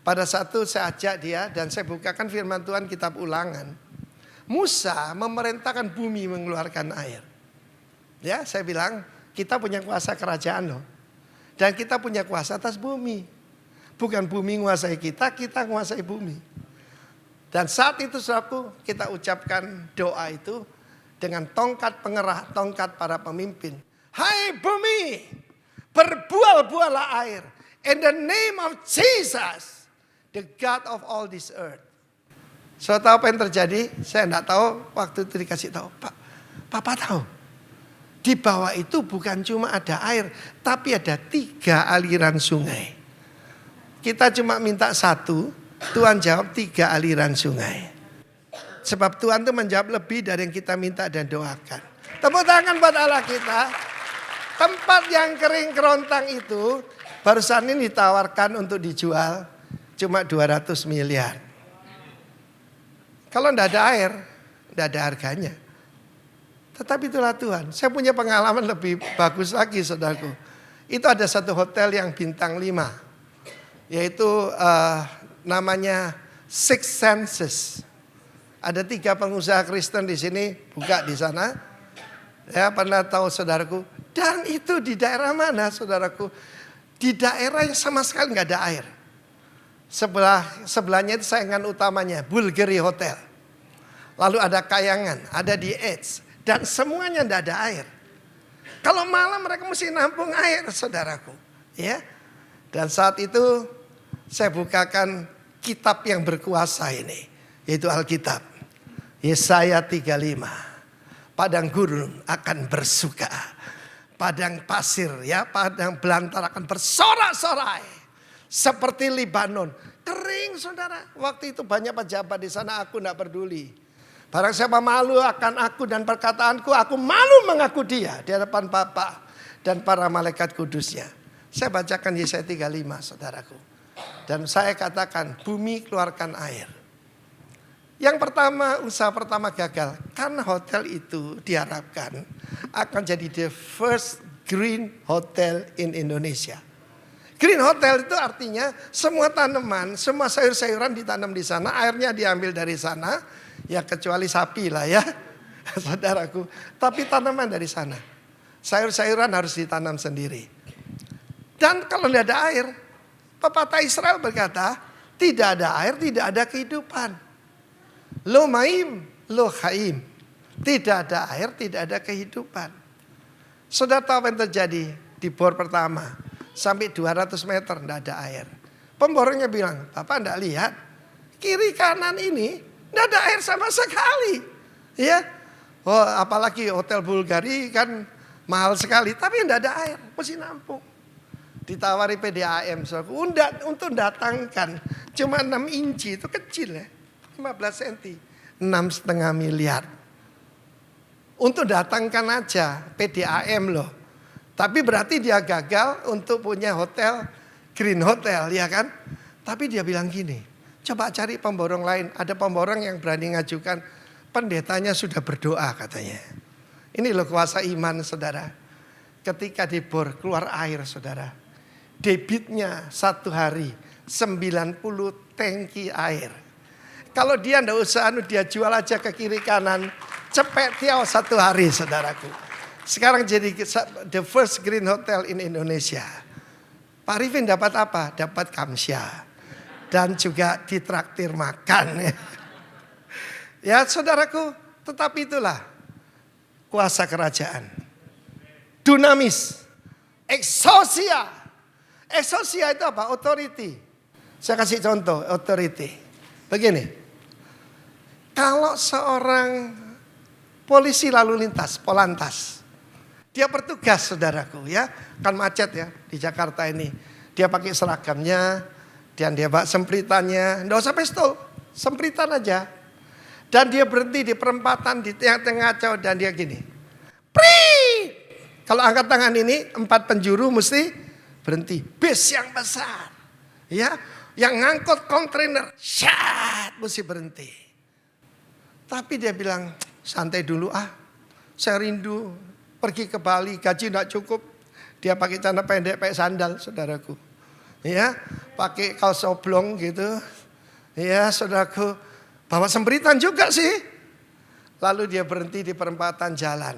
Pada satu saya ajak dia dan saya bukakan firman Tuhan kitab Ulangan. Musa memerintahkan bumi mengeluarkan air. Ya, saya bilang kita punya kuasa kerajaan loh. Dan kita punya kuasa atas bumi. Bukan bumi menguasai kita, kita menguasai bumi. Dan saat itu saudaraku kita ucapkan doa itu dengan tongkat pengerah, tongkat para pemimpin. Hai bumi, berbual-bualah air. In the name of Jesus. The God of all this earth. Saya tahu apa yang terjadi? Saya tidak tahu. Waktu itu dikasih tahu. Papa tahu. Di bawah itu bukan cuma ada air. Tapi ada 3 aliran sungai. Kita cuma minta 1. Tuhan jawab 3 aliran sungai. Sebab Tuhan itu menjawab lebih dari yang kita minta dan doakan. Tepuk tangan buat Allah kita. Tempat yang kering kerontang itu. Barusan ini ditawarkan untuk dijual. Cuma 200 miliar. Kalau tidak ada air, tidak ada harganya. Tetapi itulah Tuhan. Saya punya pengalaman lebih bagus lagi saudaraku. Itu ada satu hotel yang bintang 5. Yaitu namanya Six Senses. Ada 3 pengusaha Kristen di sini buka di sana. Ya pernah tahu saudaraku. Dan itu di daerah mana saudaraku? Di daerah yang sama sekali nggak ada air. Sebelahnya itu saingan utamanya Bulgari Hotel. Lalu ada Kayangan, ada di Edge. Dan semuanya tidak ada air. Kalau malam mereka mesti nampung air saudaraku. Ya. Dan saat itu saya bukakan kitab yang berkuasa ini. Yaitu Alkitab. Yesaya 35. Padang gurun akan bersuka. Padang pasir ya, padang belantara akan bersorak-sorai. Seperti Libanon. Kering saudara. Waktu itu banyak pejabat di sana, aku tidak peduli. Barang siapa malu akan aku dan perkataanku, aku malu mengaku dia di hadapan Bapa dan para malaikat kudusnya. Saya bacakan Yesaya 35 saudaraku. Dan saya katakan bumi keluarkan air. Yang pertama, usaha pertama gagal. Karena hotel itu diharapkan akan jadi the first green hotel in Indonesia. Green hotel itu artinya semua tanaman, semua sayur-sayuran ditanam di sana, airnya diambil dari sana, ya kecuali sapi lah ya, saudaraku. Tapi tanaman dari sana, sayur-sayuran harus ditanam sendiri. Dan kalau tidak ada air, pepatah Israel berkata, tidak ada air, tidak ada kehidupan. Lo maim, lo haim. Tidak ada air, tidak ada kehidupan. Saudara tahu apa yang terjadi di bor pertama? Sampai 200 meter tidak ada air. Pemborongnya bilang, Bapak tidak lihat, kiri kanan ini tidak ada air sama sekali. Ya, oh, apalagi hotel Bulgari kan mahal sekali, tapi tidak ada air, mesti nampung. Ditawari PDAM, untuk datangkan cuma 6 inci, itu kecil ya, 15 cm, 6,5 miliar. Untuk datangkan aja PDAM loh. Tapi berarti dia gagal untuk punya hotel, Green Hotel ya kan. Tapi dia bilang gini, coba cari pemborong lain. Ada pemborong yang berani ngajukan, pendetanya sudah berdoa katanya. Ini loh kuasa iman saudara. Ketika dibor keluar air saudara. Debitnya 1 hari 90 tangki air. Kalau dia ndak usah dia jual aja ke kiri kanan. Cepet tiaw 1 hari saudaraku. Sekarang jadi the first green hotel in Indonesia. Pak Rifin dapat apa? Dapat kamsya. Dan juga ditraktir makan. Ya saudaraku, tetapi itulah kuasa kerajaan. Dunamis. Exousia. Exousia itu apa? Authority. Saya kasih contoh, authority. Begini. Kalau seorang polisi lalu lintas, polantas. Dia bertugas saudaraku ya. Kan macet ya di Jakarta ini. Dia pakai seragamnya. Dan dia bawa sempritannya. Nggak usah pistol. Sempritan aja. Dan dia berhenti di perempatan di tengah-tengah jauh. Dan dia gini. Prit! Kalau angkat tangan ini 4 penjuru mesti berhenti. Bis yang besar. Ya. Yang ngangkut kontainer. Syat! Mesti berhenti. Tapi dia bilang santai dulu saya rindu pergi ke Bali, gaji tidak cukup. Dia pakai celana pendek, pakai sandal, saudaraku. Ya, pakai kaos oblong gitu. Ya, saudaraku. Bawa sempritan juga sih. Lalu dia berhenti di perempatan jalan.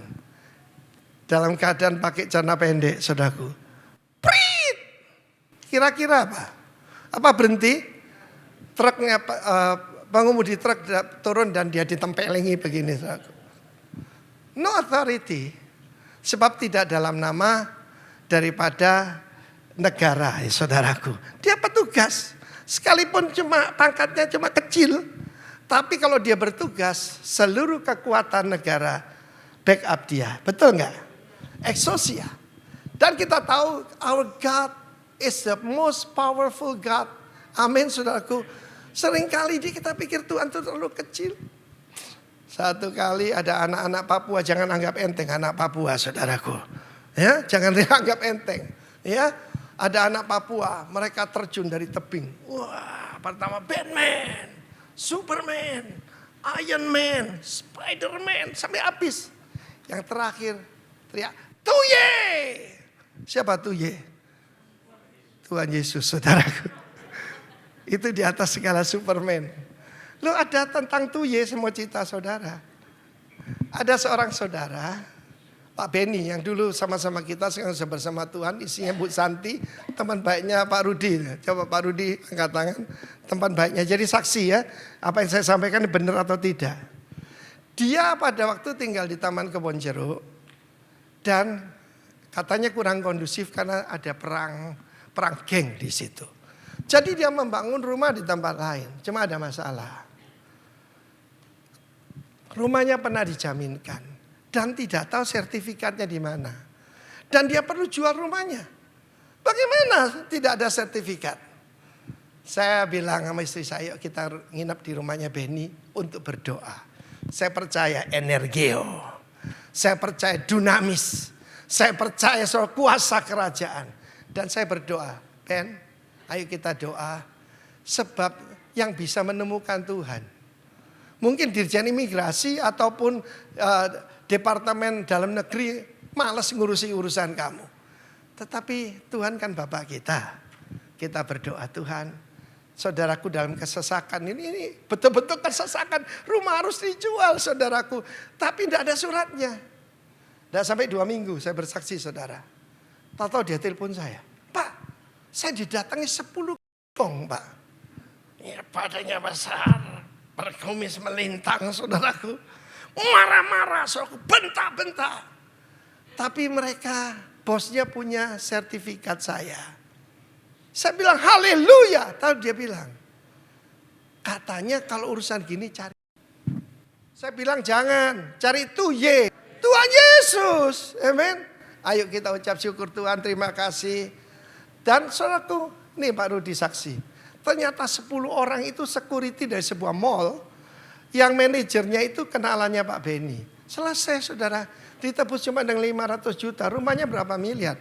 Dalam keadaan pakai celana pendek, saudaraku. Prit! Kira-kira apa? Apa berhenti? Truknya pengemudi truk turun dan dia ditempelingi begini, saudaraku. No authority. Sebab tidak dalam nama daripada negara, ya, saudaraku. Dia petugas. Sekalipun cuma pangkatnya cuma kecil. Tapi kalau dia bertugas, seluruh kekuatan negara backup dia. Betul nggak? Exousia. Dan kita tahu our God is the most powerful God. Amin, saudaraku. Seringkali kita pikir Tuhan itu terlalu kecil. Satu kali ada anak-anak Papua, jangan anggap enteng anak Papua saudaraku. Ya, jangan dianggap enteng. Ya, ada anak Papua, mereka terjun dari tebing. Wah, pertama Batman, Superman, Iron Man, Spiderman sampai habis. Yang terakhir teriak, Tuye! Siapa Tuye? Tuhan Yesus saudaraku. Itu di atas segala Superman. Lo ada tentang Tuye semua cerita saudara. Ada seorang saudara, Pak Beni yang dulu sama-sama kita sekarang sudah bersama Tuhan. Isinya Bu Santi, teman baiknya Pak Rudi. Coba Pak Rudi angkat tangan, teman baiknya. Jadi saksi ya, apa yang saya sampaikan benar atau tidak. Dia pada waktu tinggal di Taman Kebonjeruk. Dan katanya kurang kondusif karena ada perang geng di situ. Jadi dia membangun rumah di tempat lain, cuma ada masalah. Rumahnya pernah dijaminkan dan tidak tahu sertifikatnya di mana. Dan dia perlu jual rumahnya. Bagaimana tidak ada sertifikat? Saya bilang sama istri saya, kita nginep di rumahnya Beni untuk berdoa. Saya percaya energio. Saya percaya dunamis. Saya percaya soal kuasa kerajaan. Dan saya berdoa, Ben, ayo kita doa, sebab yang bisa menemukan Tuhan. Mungkin Dirjen Imigrasi ataupun Departemen Dalam Negeri malas ngurusi urusan kamu. Tetapi Tuhan kan Bapak kita. Kita berdoa, Tuhan, saudaraku dalam kesesakan ini betul-betul kesesakan. Rumah harus dijual saudaraku. Tapi tidak ada suratnya. Tidak sampai 2 minggu saya bersaksi saudara. Tahu-tahu dia telepon saya. Pak, Saya didatangi 10 kong, Pak. Ya, badannya besar, berkumis melintang, saudaraku. Marah-marah, saudaraku, bentak-bentak. Tapi mereka, bosnya punya sertifikat saya. Saya bilang haleluya. Tahu dia bilang, katanya kalau urusan gini cari. Saya bilang jangan, cari Tuhan Yesus. Amen. Ayo kita ucap syukur Tuhan, terima kasih. Dan saudaraku, nih Pak Rudi saksi. Ternyata 10 orang itu security dari sebuah mall. Yang manajernya itu kenalannya Pak Beni. Selesai saudara, ditebus cuma dengan 500 juta. Rumahnya berapa miliar.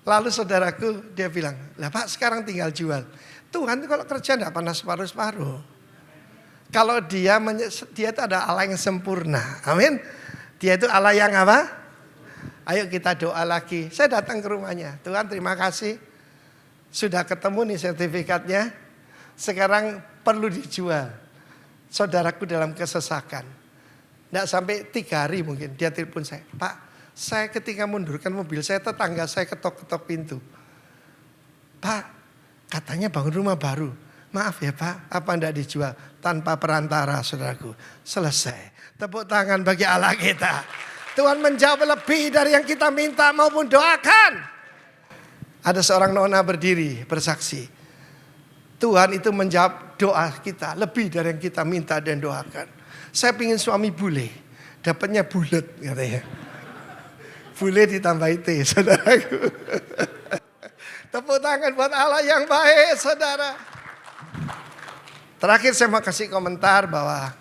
Lalu saudaraku dia bilang, lah Pak sekarang tinggal jual. Tuhan itu kalau kerja tidak pernah separuh-separuh. Kalau dia itu ada Allah yang sempurna. Amin. Dia itu Allah yang apa? Ayo kita doa lagi. Saya datang ke rumahnya. Tuhan terima kasih. Sudah ketemu nih sertifikatnya. Sekarang perlu dijual. Saudaraku dalam kesesakan. Tidak sampai 3 hari mungkin. Dia telepon saya. Pak, saya ketika mundurkan mobil saya, tetangga saya ketok-ketok pintu. Pak, katanya bangun rumah baru. Maaf ya Pak, apa tidak dijual? Tanpa perantara saudaraku. Selesai. Tepuk tangan bagi Allah kita. Tuhan menjawab lebih dari yang kita minta maupun doakan. Ada seorang nona berdiri bersaksi. Tuhan itu menjawab doa kita lebih dari yang kita minta dan doakan. Saya pingin suami bule, dapatnya bulat katanya. Bule ditambah T, saudaraku. Tepuk tangan buat Allah yang baik, saudara. Terakhir saya mau kasih komentar bahwa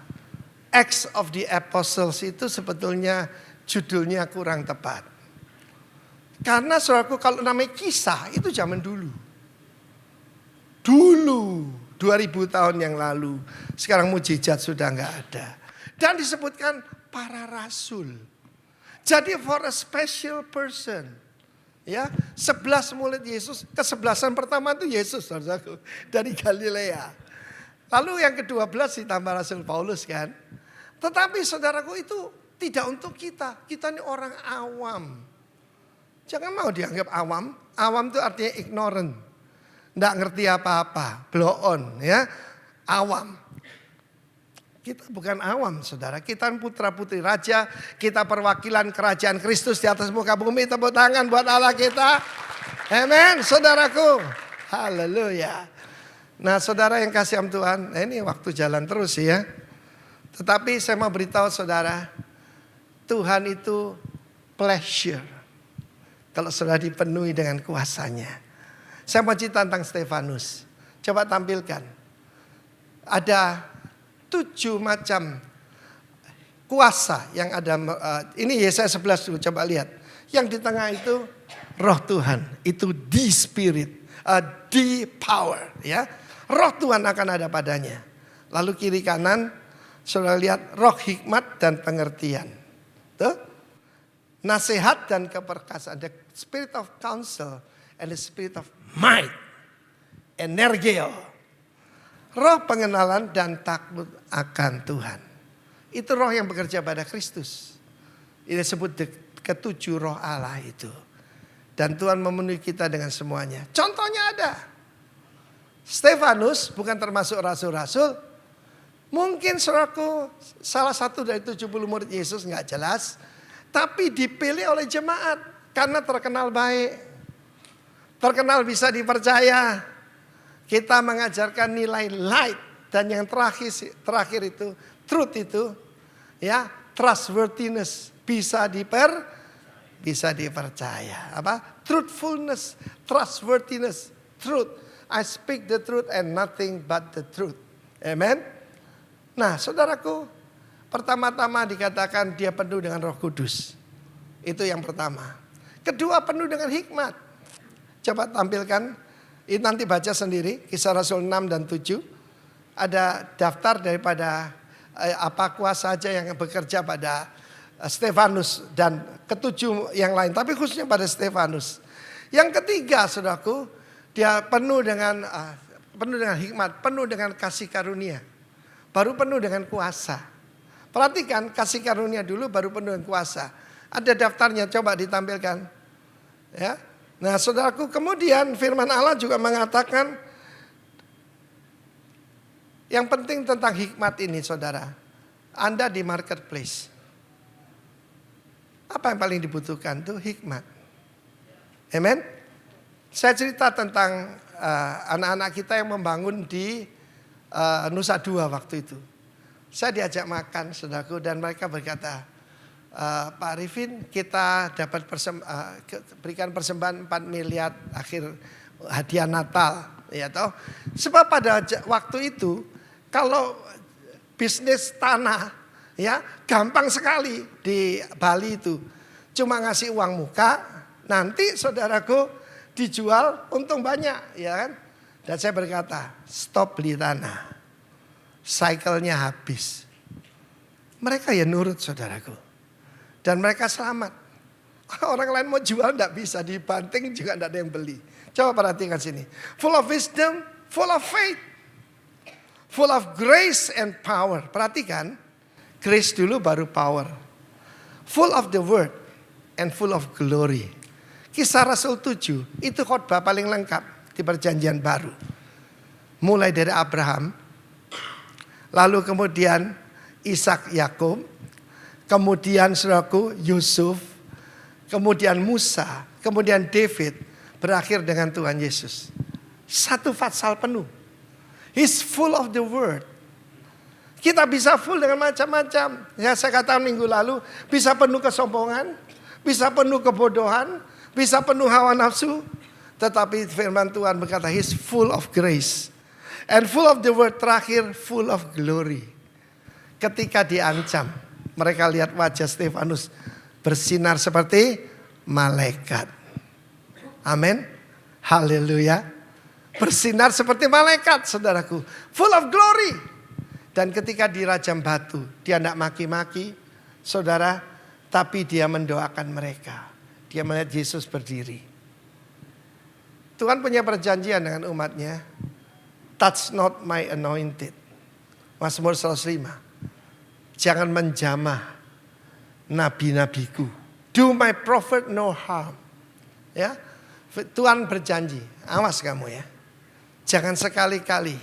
Acts of the Apostles itu sebetulnya judulnya kurang tepat. Karena saudaraku kalau namanya kisah itu zaman dulu. Dulu 2000 tahun yang lalu. Sekarang mujizat sudah enggak ada. Dan disebutkan para rasul. Jadi for a special person. Ya, 11 murid Yesus, kesebelasan pertama itu Yesus saudaraku dari Galilea. Lalu yang ke-12 ditambah Rasul Paulus kan. Tetapi saudaraku itu tidak untuk kita. Kita ini orang awam. Jangan mau dianggap awam. Awam itu artinya ignorant. Tidak ngerti apa-apa. Blow on ya. Awam. Kita bukan awam saudara. Kita putra putri raja. Kita perwakilan kerajaan Kristus di atas muka bumi. Tepuk tangan buat Allah kita. Amen saudaraku. Haleluya. Nah saudara yang kasih Tuhan. Nah, ini waktu jalan terus ya. Tetapi saya mau beritahu saudara. Tuhan itu pleasure. Kalau sudah dipenuhi dengan kuasanya. Saya mau cerita tentang Stefanus. Coba tampilkan. Ada 7 macam kuasa yang ada. Ini Yesaya 11 dulu, coba lihat. Yang di tengah itu roh Tuhan. Itu the spirit. The power. Ya. Roh Tuhan akan ada padanya. Lalu kiri kanan, saudara lihat roh hikmat dan pengertian. Tuh. Nasihat dan keperkasaan. The spirit of counsel and the spirit of might. Energio. Roh pengenalan dan takut akan Tuhan. Itu roh yang bekerja pada Kristus. Ini disebut ketujuh roh Allah itu. Dan Tuhan memenuhi kita dengan semuanya. Contohnya ada. Stefanus bukan termasuk rasul-rasul. Mungkin saudaraku salah satu dari 70 murid Yesus gak jelas. Tapi dipilih oleh jemaat. Karena terkenal baik. Terkenal bisa dipercaya. Kita mengajarkan nilai light. Dan yang terakhir itu. Truth itu. Ya, trustworthiness. Bisa dipercaya. Apa? Truthfulness. Trustworthiness. Truth. I speak the truth and nothing but the truth. Amen. Nah saudaraku. Pertama-tama dikatakan dia penuh dengan Roh Kudus. Itu yang pertama. Kedua penuh dengan hikmat. Coba tampilkan. Ini nanti baca sendiri. Kisah Rasul 6 dan 7. Ada daftar daripada apa kuasa saja yang bekerja pada Stefanus. Dan ketujuh yang lain. Tapi khususnya pada Stefanus. Yang ketiga saudaraku. Dia penuh dengan hikmat. Penuh dengan kasih karunia. Baru penuh dengan kuasa. Perhatikan kasih karunia dulu baru penuh dengan kuasa. Ada daftarnya coba ditampilkan. Ya. Nah saudaraku, kemudian firman Allah juga mengatakan yang penting tentang hikmat ini saudara. Anda di marketplace. Apa yang paling dibutuhkan tuh hikmat. Amen. Saya cerita tentang anak-anak kita yang membangun di Nusa Dua waktu itu. Saya diajak makan saudaraku dan mereka berkata, Pak Arifin kita dapat berikan persembahan 4 miliar akhir hadiah Natal. Ya toh. Sebab pada waktu itu kalau bisnis tanah ya gampang sekali di Bali itu. Cuma ngasih uang muka, nanti saudaraku dijual untung banyak ya kan. Dan saya berkata, stop beli tanah. Cycle-nya habis. Mereka ya nurut saudaraku. Dan mereka selamat. Orang lain mau jual enggak bisa, dibanting juga enggak ada yang beli. Coba perhatikan sini. Full of wisdom, full of faith. Full of grace and power. Perhatikan, grace dulu baru power. Full of the word and full of glory. Kisah Rasul 7 itu khotbah paling lengkap di perjanjian baru. Mulai dari Abraham, lalu kemudian Ishak, Yakub, kemudian saudaraku Yusuf, kemudian Musa, kemudian David, berakhir dengan Tuhan Yesus. Satu pasal penuh. He's full of the word. Kita bisa full dengan macam-macam. Ya saya katakan minggu lalu, bisa penuh kesombongan, bisa penuh kebodohan, bisa penuh hawa nafsu. Tetapi firman Tuhan berkata, he's full of grace. And full of the word, terakhir full of glory. Ketika diancam, mereka lihat wajah Stefanus bersinar seperti malaikat. Amin. Haleluya. Bersinar seperti malaikat saudaraku. Full of glory. Dan ketika dirajam batu, dia tidak maki-maki saudara. Tapi dia mendoakan mereka. Dia melihat Yesus berdiri. Tuhan punya perjanjian dengan umatnya. Touch not my anointed. Mazmur 105. Jangan menjamah nabi-nabiku. Do my prophet no harm. Ya, Tuhan berjanji. Awas kamu ya. Jangan sekali-kali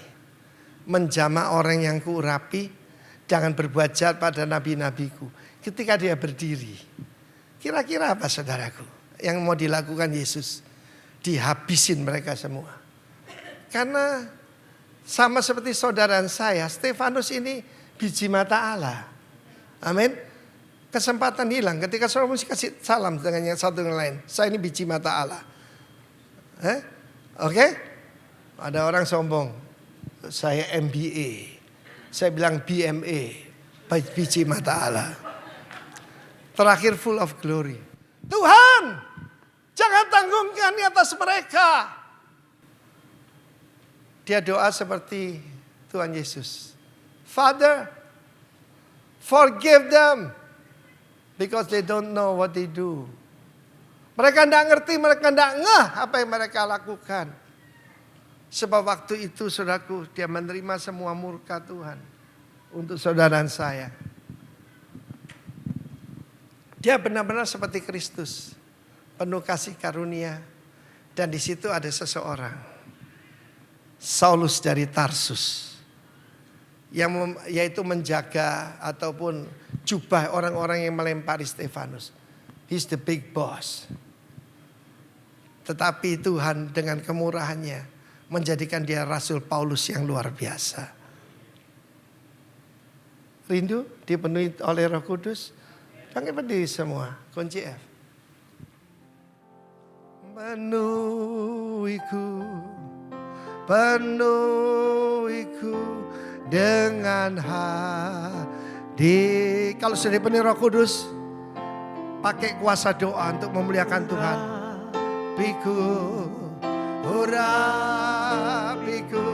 menjamah orang yang kuurapi. Jangan berbuat jahat pada nabi-nabiku. Ketika dia berdiri. Kira-kira apa saudaraku? Yang mau dilakukan Yesus. Dihabisin mereka semua. Karena sama seperti saudara saya. Stefanus ini biji mata Allah. Amin. Kesempatan hilang. Ketika saudara mesti kasih salam dengan yang satu yang lain. Saya ini biji mata Allah. Oke? Ada orang sombong. Saya MBA. Saya bilang BMA. Biji mata Allah. Terakhir full of glory. Tuhan, jangan tanggungkan di atas mereka. Dia doa seperti Tuhan Yesus. Father, forgive them. Because they don't know what they do. Mereka tidak ngerti, mereka tidak ngeh apa yang mereka lakukan. Sebab waktu itu saudaraku, dia menerima semua murka Tuhan. Untuk saudara dan saya. Dia benar-benar seperti Kristus. Penuh kasih karunia. Dan di situ ada seseorang. Saulus dari Tarsus. Yaitu menjaga ataupun jubah orang-orang yang melempari Stefanus. He's the big boss. Tetapi Tuhan dengan kemurahannya menjadikan dia Rasul Paulus yang luar biasa. Rindu dipenuhi oleh Roh Kudus? Bangkit berdiri semua, kunci F. Penuhiku dengan hati. Kalau sudah dipenuhi Roh Kudus, pakai kuasa doa untuk memuliakan Tuhan. Urapiku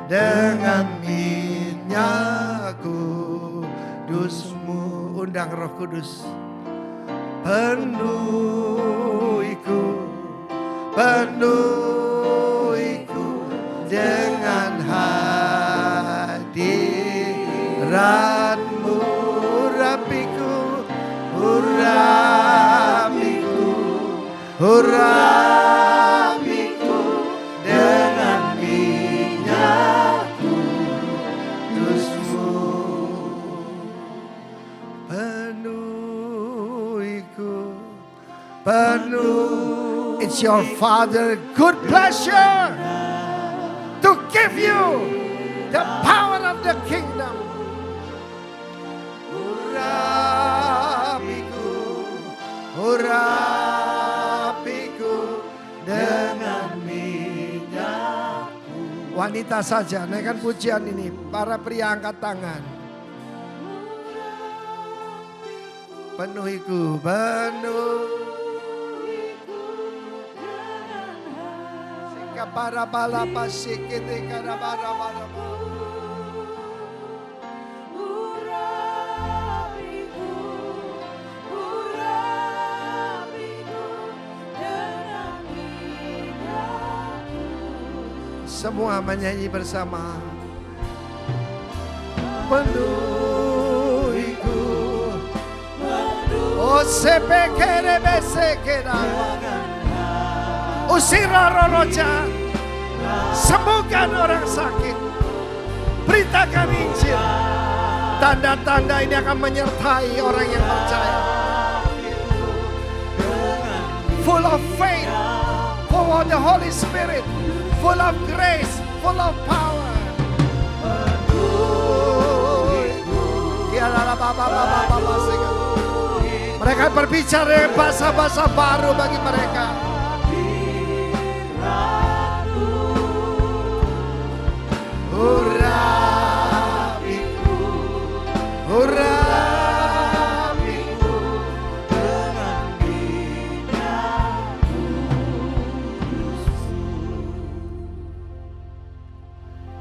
dengan minyak kudusmu. Undang Roh Kudus. Penuhiku dengan hadiratmu. Urapiku penuh. It's your Father good pleasure to give you the power of the kingdom. Urapiku dengan minyakku. Wanita saja naikkan pujian ini. Para pria angkat tangan. Penuhiku, sehingga para bala pasikite karena bara. Semua menyanyi bersama. Penuhiku. Oh sepekere besekera. Usir roh jahat. Sembuhkan orang sakit. Beritakan Injil. Tanda-tanda ini akan menyertai orang yang percaya. Full of faith. Full of the Holy Spirit. Full of grace. Full of power. Mereka berbicara dengan bahasa-bahasa baru bagi mereka. Urapiku, urapiku dengan minyakku.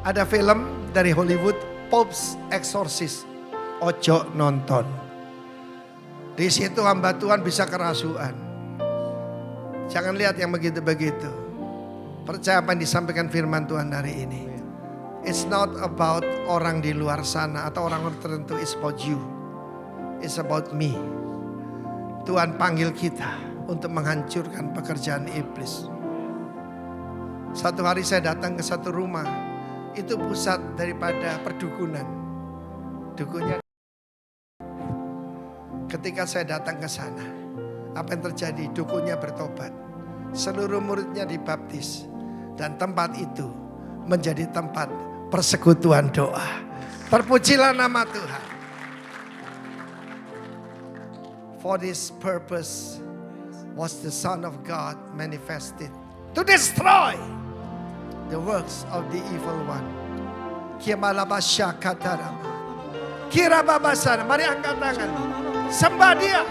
Ada film dari Hollywood, Pope's Exorcist. Ojo nonton. Di situ hamba Tuhan bisa kerasukan. Jangan lihat yang begitu-begitu. Percaya apa yang disampaikan firman Tuhan hari ini. It's not about orang di luar sana atau orang tertentu. It's about you. It's about me. Tuhan panggil kita untuk menghancurkan pekerjaan iblis. Satu hari saya datang ke satu rumah. Itu pusat daripada perdukunan. Dukunnya. Ketika saya datang ke sana, apa yang terjadi? Dukunnya bertobat. Seluruh muridnya dibaptis. Dan tempat itu menjadi tempat persekutuan doa. Terpujilah nama Tuhan. For this purpose was the Son of God manifested. To destroy the works of the evil one. Kirababasana. Mari angkat tangan. Sembah dia.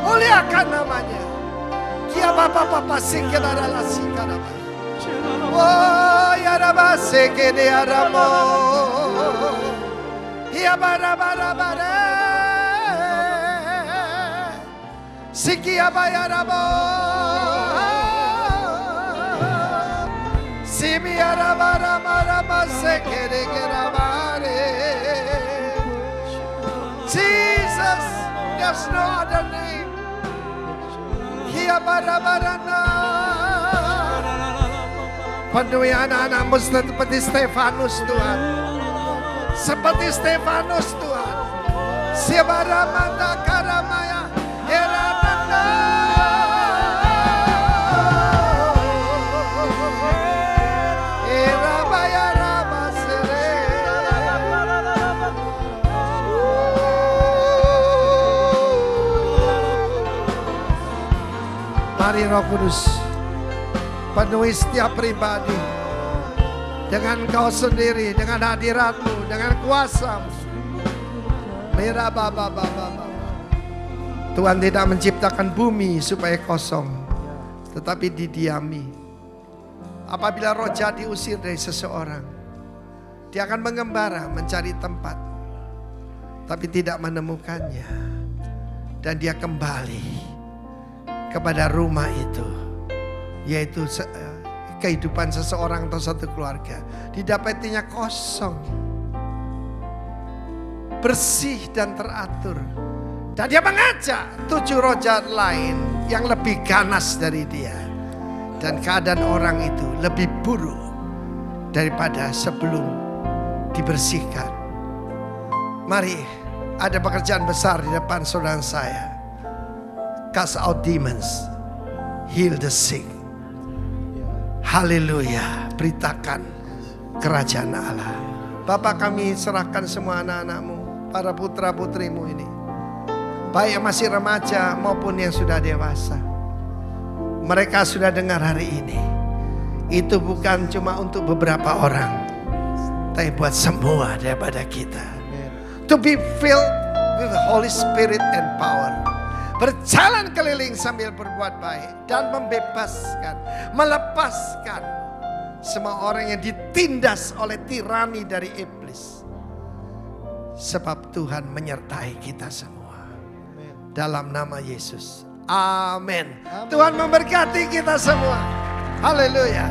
Muliakan namanya. Kia bapa papa singkira adalah singkara. Oh ya raba sekede aramo. Kia bara bara bara. Sikia bayaramo. Sibi araba rama rama sekede gerabare. Jesus, there's no other name. Kia bara-barana. Penuhi anak-anakmu seperti Stefanus Tuhan. Seperti Stefanus Tuhan. Siabara mata karamaya. Erananda. Erabaya rabasere. Mari Roh Kudus penuhi setiap pribadi dengan Kau sendiri, dengan hadirat-Mu, dengan kuasa-Mu. Tuhan tidak menciptakan bumi supaya kosong, tetapi didiami. Apabila roh jahat diusir dari seseorang, dia akan mengembara mencari tempat, tapi tidak menemukannya. Dan dia kembali kepada rumah itu, yaitu kehidupan seseorang atau satu keluarga. Didapatinya kosong, bersih dan teratur. Dan dia mengajak 7 roh jahat lain yang lebih ganas dari dia. Dan keadaan orang itu lebih buruk daripada sebelum dibersihkan. Mari, ada pekerjaan besar di depan saudara saya. cast out demons, heal the sick. Haleluya, beritakan kerajaan Allah. Bapak, kami serahkan semua anak-anak-Mu, para putra-putrimu ini, baik yang masih remaja maupun yang sudah dewasa. Mereka sudah dengar hari ini, itu bukan cuma untuk beberapa orang, tapi buat semua daripada kita. To be filled with the Holy Spirit and power. Berjalan keliling sambil berbuat baik dan membebaskan, melepaskan semua orang yang ditindas oleh tirani dari iblis. Sebab Tuhan menyertai kita semua. Dalam nama Yesus. Amin. Tuhan memberkati kita semua. Haleluya.